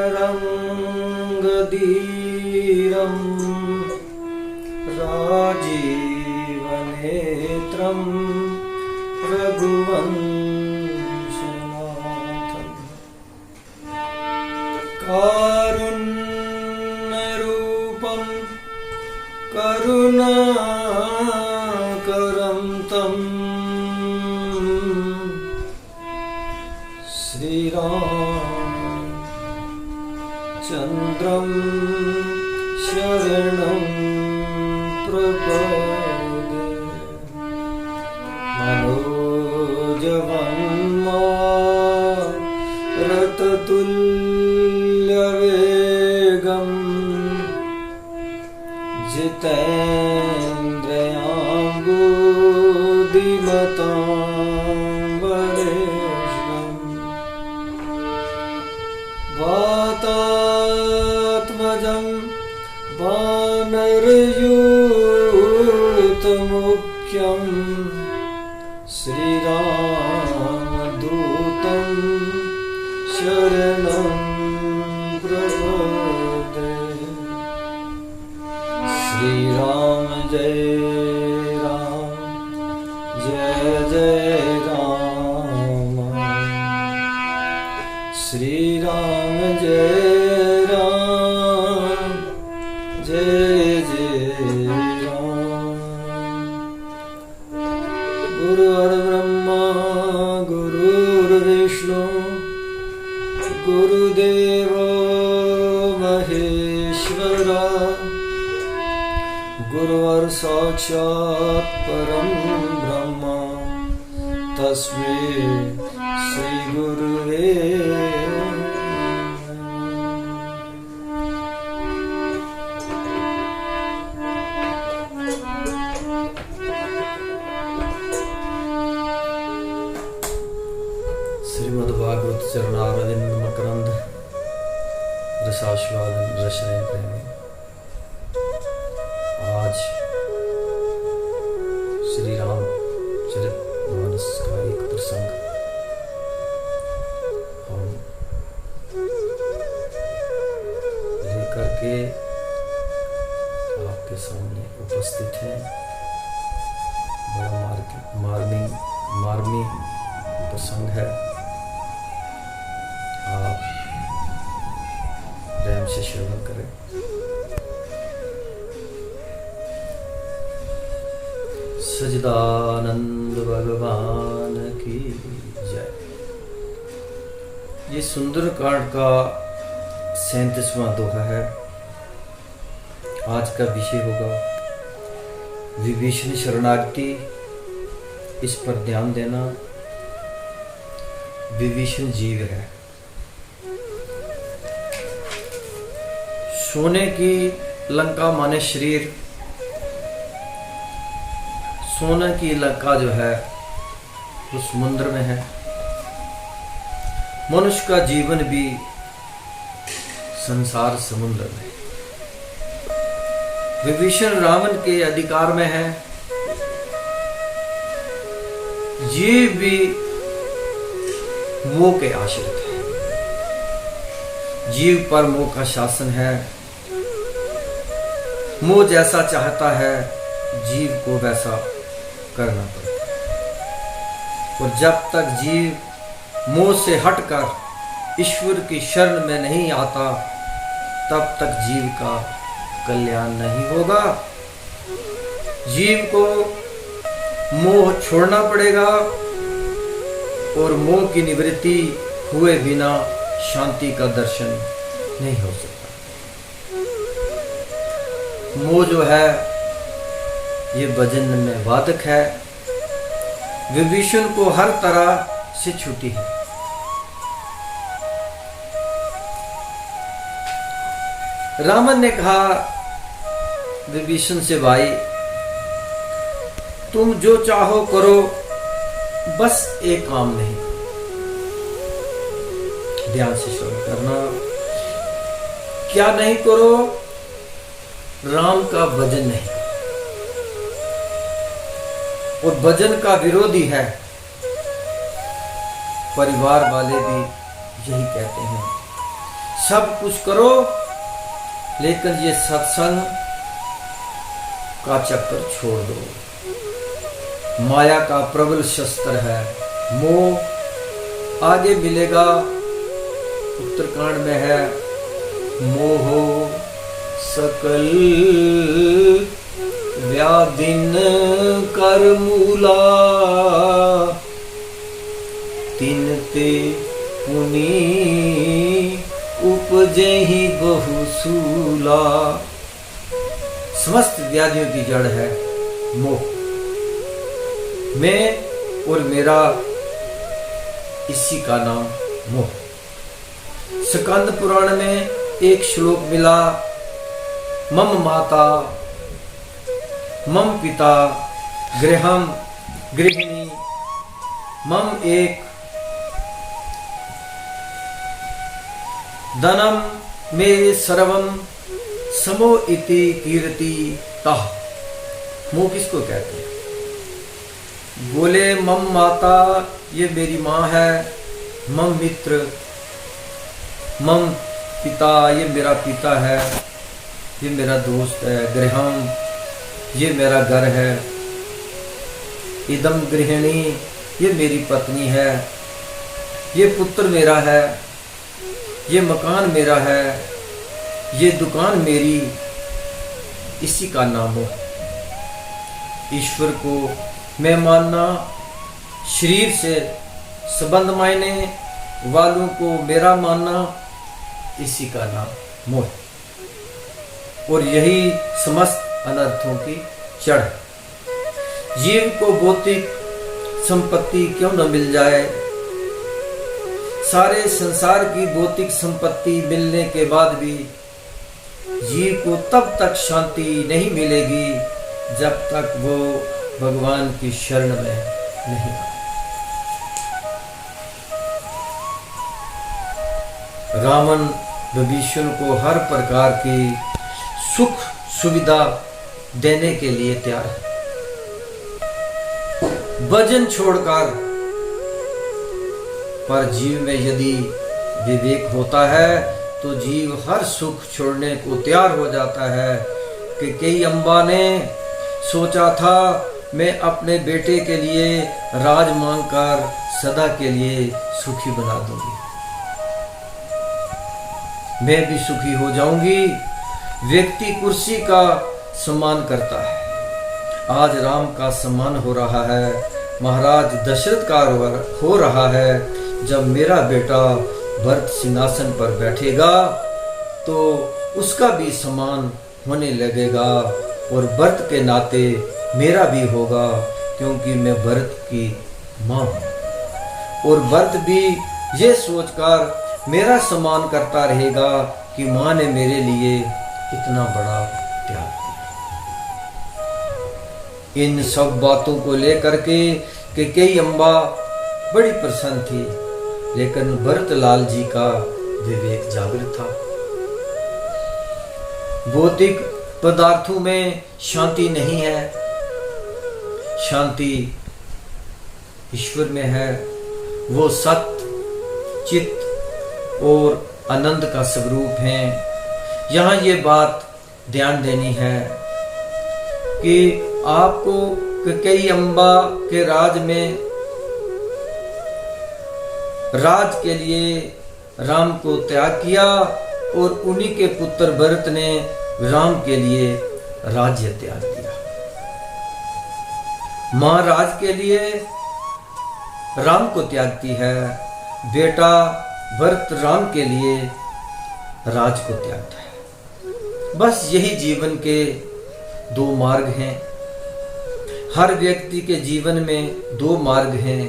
तरंगधीरं राजीवनेत्रं रघुवंशनाथं कारुण्यरूपं करुणाकरं तं श्रीरामचन्द्रं शरणं प्रपद्ये। मनोजवं मारुततुल्यवेगं जितेन्द्रियां बुद्धिमतां वरिष्ठं वातात्मजं वानरयूथमुख्यं श्रीरामदूतं शरणं प्रपद्ये। श्रीराम जय राम जय जय राम। श्रीराम जय राम जय जय राम। गुरुर्ब्रह्मा गुरुर्विष्णु गुरुदेवो महेश्वरा। गुरुर् साक्षात् परं ब्रह्म तस्मै श्री गुरुवे श्रीमद्भागवत चरणारविंद मकरंद रसास्वादन रसने प्रेमी। आज श्री रामचरितमानस का एक प्रसंग हम लेकर के आपके सामने उपस्थित हैं। बड़ा मार्मिक प्रसंग है। आप प्रेम से श्रवण करें। सच्चिदानंद भगवान की जय। ये सुंदरकांड का 37वां दोहा है। आज का विषय होगा विभीषण शरणागति। इस पर ध्यान देना। विभीषण जीव है। सोने की लंका माने शरीर। सोने की लंका जो है वो समुद्र में है। मनुष्य का जीवन भी संसार समुद्र में। विभीषण रावण के अधिकार में है। जीव भी मोह के आश्रित है। जीव पर मोह का शासन है। मोह जैसा चाहता है जीव को वैसा करना पड़ता है। और जब तक जीव मोह से हटकर ईश्वर की शरण में नहीं आता तब तक जीव का कल्याण नहीं होगा। जीव को मोह छोड़ना पड़ेगा और मोह की निवृत्ति हुए बिना शांति का दर्शन नहीं हो सकता। मोह जो है ये भजन में बाधक है। विभीषण को हर तरह से छूटी है। रावण ने कहा विभीषण से, भाई तुम जो चाहो करो, बस एक काम नहीं। ध्यान से श्रवण करना। क्या नहीं करो? राम का भजन नहीं। और भजन का विरोधी है। परिवार वाले भी यही कहते हैं। सब कुछ करो, लेकिन ये सत्संग का चक्कर छोड़ दो। माया का प्रबल शस्त्र है मोह। आगे मिलेगा, उत्तरकांड में है, मोहो सकल व्याधिन कर मूला, तिनते पुनि उपजे ही बहुसूला। समस्त व्याधियों की जड़ है मोह। मैं और मेरा, इसी का नाम मोह। स्कंद पुराण में एक श्लोक मिला, मम माता मम पिता गृहम गृहिणी मम एक धनम मे सर्वम समो इति कीर्ति तः। मोह किसको कहते हैं? बोले मम माता, ये मेरी माँ है। मम मित्र, मम पिता, ये मेरा पिता है, ये मेरा दोस्त है। गृहम, ये मेरा घर है। इदम गृहिणी, ये मेरी पत्नी है। ये पुत्र मेरा है। ये मकान मेरा है। ये दुकान मेरी। इसी का नाम हो। ईश्वर को मैं मानना, शरीर से संबंध मायने वालों को मेरा मानना, इसी का नाम मोह। और यही समस्त अनर्थों की जड़ है। जीव को भौतिक संपत्ति क्यों न मिल जाए? सारे संसार की भौतिक संपत्ति मिलने के बाद भी जीव को तब तक शांति नहीं मिलेगी जब तक वो भगवान की शरण में नहीं आए। रावण विभीषण को हर प्रकार की सुख सुविधा देने के लिए तैयार है। भजन छोड़कर, पर जीव में यदि विवेक होता है तो जीव हर सुख छोड़ने को तैयार हो जाता है। कि कई अम्बा ने सोचा था मैं अपने बेटे के लिए राज मांगकर सदा के लिए सुखी बना दूंगी, मैं भी सुखी हो जाऊंगी। व्यक्ति कुर्सी का सम्मान करता है। आज राम का सम्मान हो रहा है, महाराज दशरथ का हो रहा है। जब मेरा बेटा भरत सिंहासन पर बैठेगा तो उसका भी सम्मान होने लगेगा, और भरत के नाते मेरा भी होगा, क्योंकि मैं भरत की मां हूं। और भरत भी ये सोचकर मेरा सम्मान करता रहेगा कि मां ने मेरे लिए इतना बड़ा त्याग किया। इन सब बातों को लेकर के कई अम्बा बड़ी प्रसन्न थी, लेकिन भरत लाल जी का विवेक जागृत था। भौतिक पदार्थों में शांति नहीं है, शांति ईश्वर में है। वो सत्य, चित्त और आनंद का स्वरूप है। यहाँ ये बात ध्यान देनी है कि आपको कई अम्बा के राज में राज के लिए राम को त्याग किया, और उन्हीं के पुत्र भरत ने राम के लिए राज्य त्याग दिया। मां राज के लिए राम को त्यागती है, बेटा भरत राम के लिए राज को त्यागता है। बस यही जीवन के दो मार्ग हैं। हर व्यक्ति के जीवन में दो मार्ग हैं,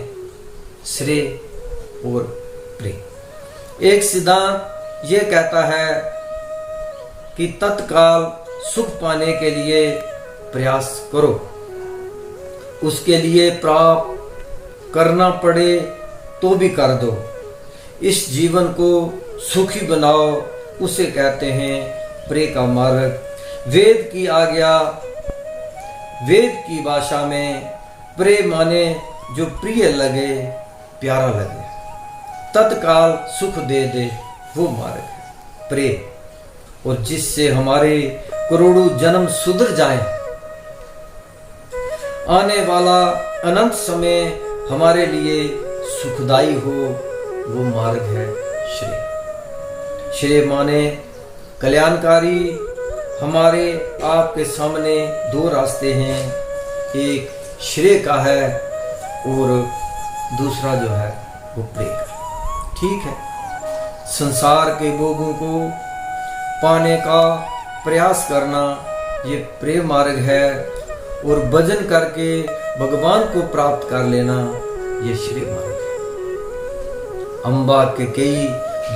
श्रेय और प्रेम। एक सिद्धांत यह कहता है कि तत्काल सुख पाने के लिए प्रयास करो, उसके लिए प्राप्त करना पड़े तो भी कर दो। इस जीवन को सुखी बनाओ, उसे कहते हैं प्रेम का मार्ग। वेद की आज्ञा, वेद की भाषा में प्रेम माने जो प्रिय लगे, प्यारा लगे, तत्काल सुख दे दे, वो मार्ग है। प्रेम, और जिससे हमारे करोड़ों जन्म सुधर जाएं। आने वाला अनंत समय हमारे लिए सुखदाई हो, वो मार्ग है श्रेय। श्रेय माने कल्याणकारी। हमारे आपके सामने दो रास्ते हैं, एक श्रेय का है और दूसरा जो है वो प्रेय का। ठीक है, संसार के भोगों को पाने का प्रयास करना ये प्रेय मार्ग है, और भजन करके भगवान को प्राप्त कर लेना ये श्रेय मार्ग है। अम्बा के कई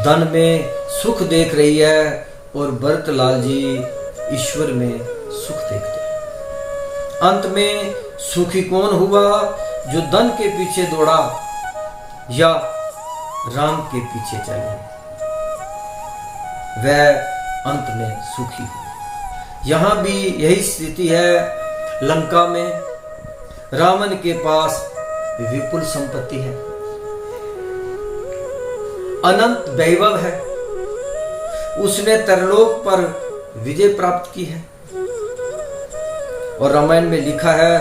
धन में सुख देख रही है और भरतलाल जी ईश्वर में सुख देखते हैं। अंत में सुखी कौन हुआ? जो धन के पीछे दौड़ा या राम के पीछे चले, वह अंत में सुखी हुआ। यहां भी यही स्थिति है। लंका में रावण के पास विपुल संपत्ति है, अनंत वैभव है, उसने तरलोक पर विजय प्राप्त की है। और रामायण में लिखा है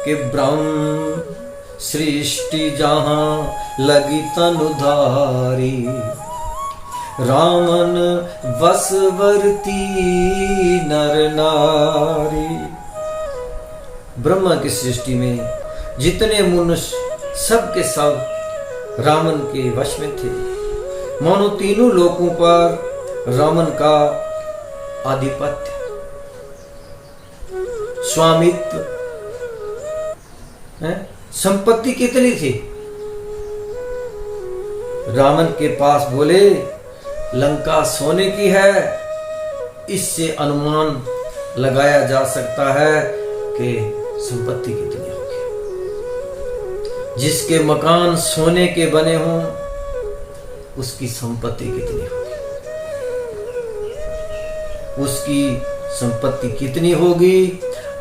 कि ब्रह्म सृष्टि जहां लगी तनुधारी, रामन वसवर्ती नर नारी। ब्रह्मा की सृष्टि में जितने मनुष्य सब के सब रावण के वश में थे। मानो तीनों लोकों पर रावण का आधिपत्य, स्वामित्व है। संपत्ति कितनी थी? रावण के पास बोले लंका सोने की है, इससे अनुमान लगाया जा सकता है कि संपत्ति कितनी होगी। जिसके मकान सोने के बने हों उसकी संपत्ति कितनी होगी, उसकी संपत्ति कितनी होगी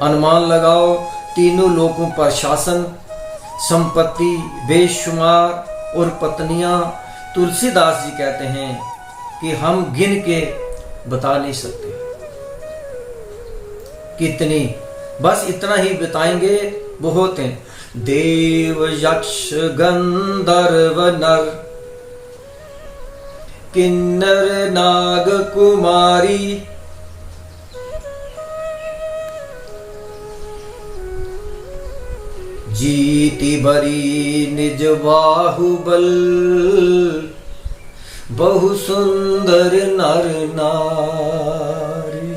अनुमान लगाओ। तीनों लोगों पर शासन, संपत्ति बेशुमार और पत्नियां। तुलसीदास जी कहते हैं कि हम गिन के बता नहीं सकते कितनी, बस इतना ही बताएंगे बहुत हैं। देव यक्ष गंधर्व नर, किन्नर नाग कुमारी, जीति बरी निज बाहुबल, बहु सुंदर नर नारी।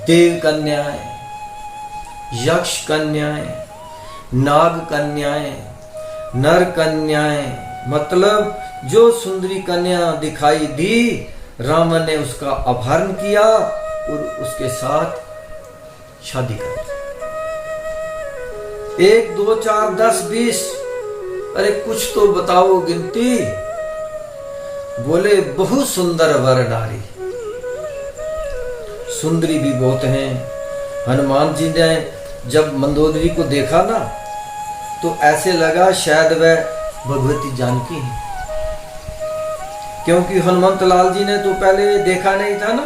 देव कन्याएं, यक्ष कन्याएं, नाग कन्याएं, नर कन्याएं, मतलब जो सुंदरी कन्या दिखाई दी, रावण ने उसका अपहरण किया और उसके साथ शादी कर दी। 1 2 4 10 20, अरे कुछ तो बताओ गिनती। बोले बहुत सुंदर वर नारी, सुंदरी भी बहुत हैं। हनुमान जी ने जब मंदोदरी को देखा ना, तो ऐसे लगा शायद वह भगवती जानकी है, क्योंकि हनुमंत लाल जी ने तो पहले देखा नहीं था ना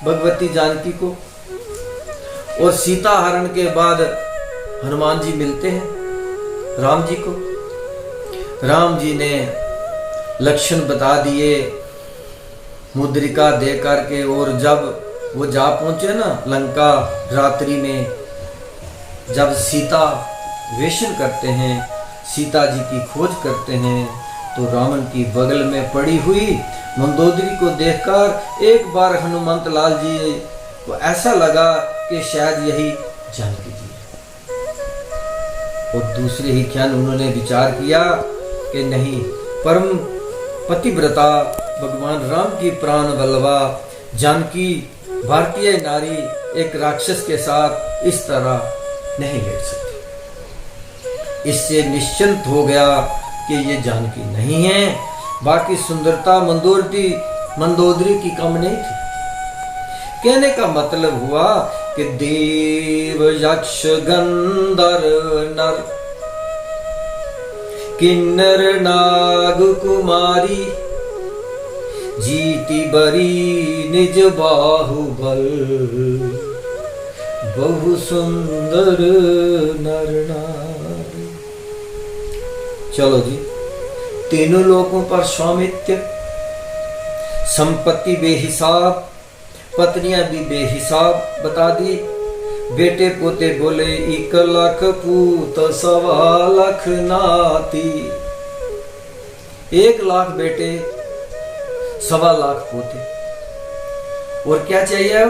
भगवती जानकी को। और सीता हरण के बाद हनुमान जी मिलते हैं राम जी को। राम जी ने लक्षण बता दिए मुद्रिका दे करके, और जब वो जा पहुंचे ना लंका रात्रि में, जब सीता वेशन करते हैं, सीता जी की खोज करते हैं, तो रावण की बगल में पड़ी हुई मंदोदरी को देखकर एक बार हनुमंत लाल जी को ऐसा लगा कि शायद यही जानकी जी है। और दूसरे ही क्षण उन्होंने विचार किया कि नहीं, परम पतिव्रता भगवान राम की प्राण बलवा जानकी भारतीय नारी एक राक्षस के साथ इस तरह नहीं लेट सकती। इससे निश्चिंत हो गया कि ये जानकी नहीं है। बाकी सुंदरता मंदोदरी की कम नहीं थी। कहने का मतलब हुआ कि देव यक्ष गंधर्व नर, किन्नर नाग कुमारी, जीती बरी निज बाहुबल, बहु सुंदर नर नारी। चलो जी, तीनों लोगों पर स्वामित्व, संपत्ति बेहिसाब, पत्नियां भी बेहिसाब बता दी। बेटे पोते बोले 1 लाख पूत 1.25 लाख नाती। 1 लाख बेटे 1.25 लाख पोते। और क्या चाहिए?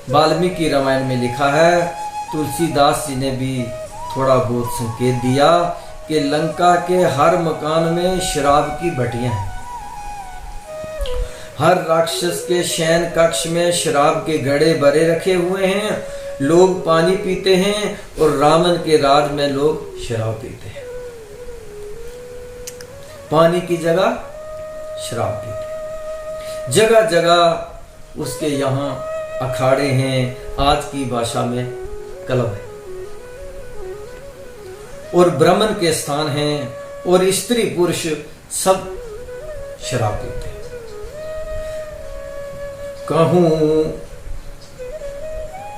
वाल्मीकि रामायण में लिखा है, तुलसीदास जी ने भी थोड़ा बहुत संकेत दिया कि लंका के हर मकान में शराब की भट्टियां हैं। हर राक्षस के शयन कक्ष में शराब के घड़े भरे रखे हुए हैं। लोग पानी पीते हैं और रावण के राज में लोग शराब पीते हैं। पानी की जगह शराब पीते हैं। जगह जगह उसके यहाँ अखाड़े हैं, आज की भाषा में क्लब है, और ब्राह्मण के स्थान हैं, और स्त्री पुरुष सब शराब पीते हैं। कहूं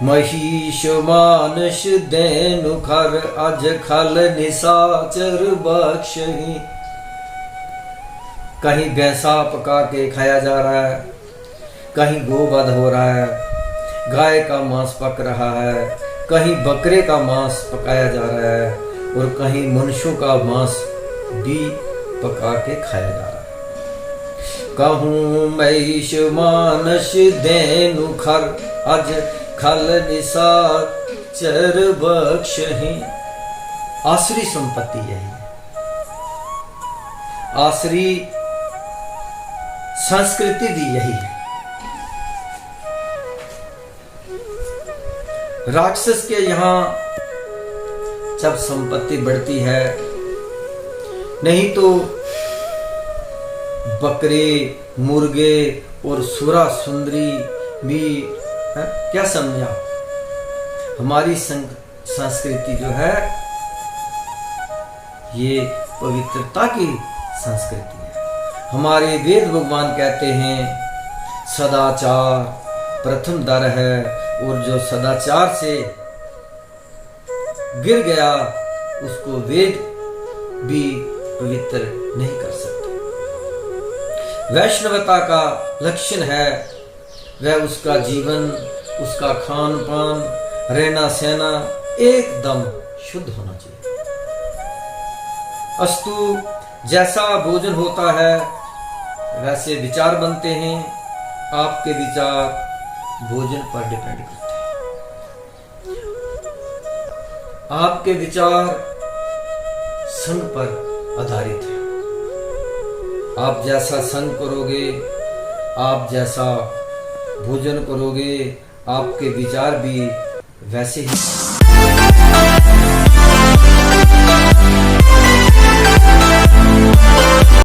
महिष मानस देनु खर, अज खल निशाचर बख्शहि। कहीं भैंसा पका के खाया जा रहा है, कहीं गोवध हो रहा है, गाय का मांस पक रहा है, कहीं बकरे का मांस पकाया जा रहा है, और कहीं मनुष्यों का मांस भी पका के खाया जा रहा है। कहूं महिष मानस देनु खर, अज खल निशाचर बख्शहि। आसुरी संपत्ति यही है, आसुरी संस्कृति भी यही है। राक्षस के यहां जब संपत्ति बढ़ती है, नहीं तो बकरे, मुर्गे और सुरा सुंदरी भी है? क्या समझा? हमारी संस्कृति जो है ये पवित्रता की संस्कृति है। हमारे वेद भगवान कहते हैं सदाचार प्रथम दर है, और जो सदाचार से गिर गया उसको वेद भी पवित्र नहीं कर सकते। वैष्णवता का लक्षण है वह उसका जीवन, उसका खान पान, रहना सहना एकदम शुद्ध होना चाहिए। अस्तु जैसा भोजन होता है वैसे विचार बनते हैं। आपके विचार भोजन पर डिपेंड करते हैं। आपके विचार संग पर आधारित है। आप जैसा संग करोगे, आप जैसा भोजन करोगे, आपके विचार भी वैसे ही